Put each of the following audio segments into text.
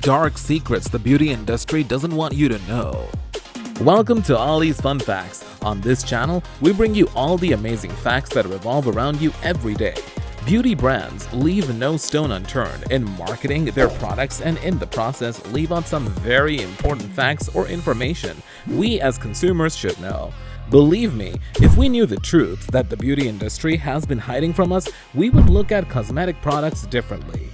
dark secrets the beauty industry doesn't want you to know. Welcome to Ollie's Fun Facts. On this channel, we bring you all the amazing facts that revolve around you every day. Beauty brands leave no stone unturned in marketing their products, and in the process leave out some very important facts or information we as consumers should know. Believe me, if we knew the truths that the beauty industry has been hiding from us, we would look at cosmetic products differently.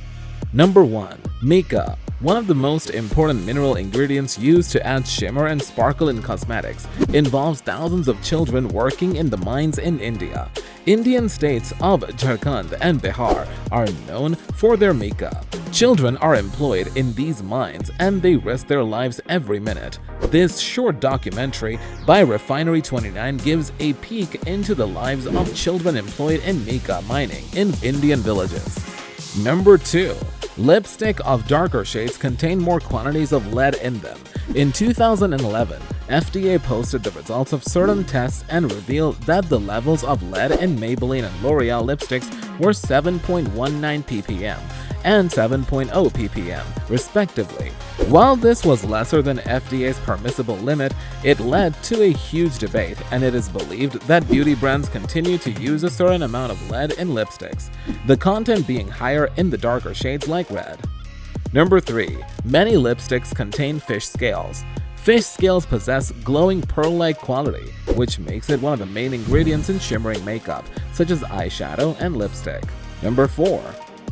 Number 1. Makeup. One of the most important mineral ingredients used to add shimmer and sparkle in cosmetics involves thousands of children working in the mines in India. Indian states of Jharkhand and Bihar are known for their makeup. Children are employed in these mines and they risk their lives every minute. This short documentary by Refinery 29 gives a peek into the lives of children employed in makeup mining in Indian villages. Number 2. Lipstick of darker shades contain more quantities of lead in them. In 2011, FDA posted the results of certain tests and revealed that the levels of lead in Maybelline and L'Oreal lipsticks were 7.19 ppm and 7.0 ppm, respectively. While this was lesser than FDA's permissible limit, it led to a huge debate, and it is believed that beauty brands continue to use a certain amount of lead in lipsticks, the content being higher in the darker shades like red. Number 3. Many lipsticks contain fish scales. Fish scales possess glowing pearl-like quality, which makes it one of the main ingredients in shimmering makeup, such as eyeshadow and lipstick. Number 4.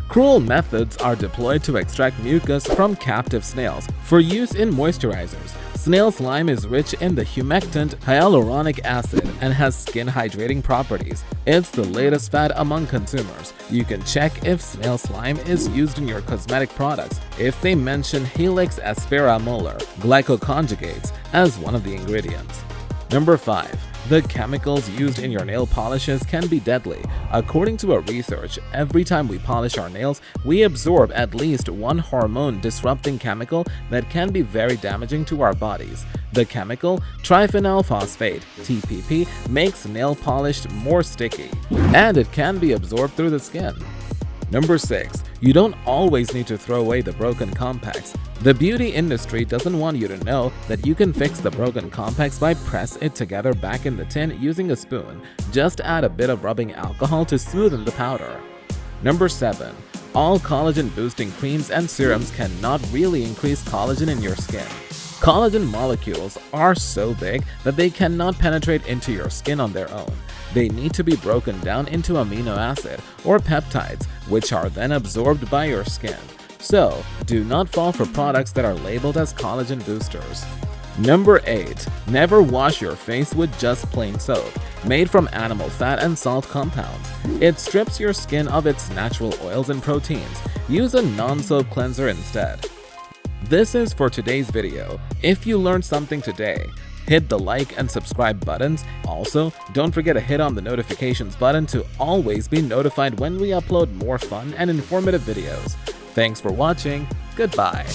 Cruel methods are deployed to extract mucus from captive snails for use in moisturizers. Snail slime is rich in the humectant hyaluronic acid and has skin hydrating properties. It's the latest fad among consumers. You can check if snail slime is used in your cosmetic products if they mention Helix aspera molar glycoconjugates as one of the ingredients. Number 5. The chemicals used in your nail polishes can be deadly. According to a research, every time we polish our nails, we absorb at least one hormone-disrupting chemical that can be very damaging to our bodies. The chemical, triphenyl phosphate, TPP, makes nail polish more sticky, and it can be absorbed through the skin. Number 6. You don't always need to throw away the broken compacts. The beauty industry doesn't want you to know that you can fix the broken compacts by press it together back in the tin using a spoon. Just add a bit of rubbing alcohol to smoothen the powder. Number 7. All collagen boosting creams and serums cannot really increase collagen in your skin. Collagen molecules are so big that they cannot penetrate into your skin on their own. They need to be broken down into amino acid or peptides, which are then absorbed by your skin. So, do not fall for products that are labeled as collagen boosters. Number 8. Never wash your face with just plain soap, made from animal fat and salt compounds. It strips your skin of its natural oils and proteins. Use a non-soap cleanser instead. This is for today's video. If you learned something today, hit the like and subscribe buttons. Also, don't forget to hit on the notifications button to always be notified when we upload more fun and informative videos. Thanks for watching. Goodbye.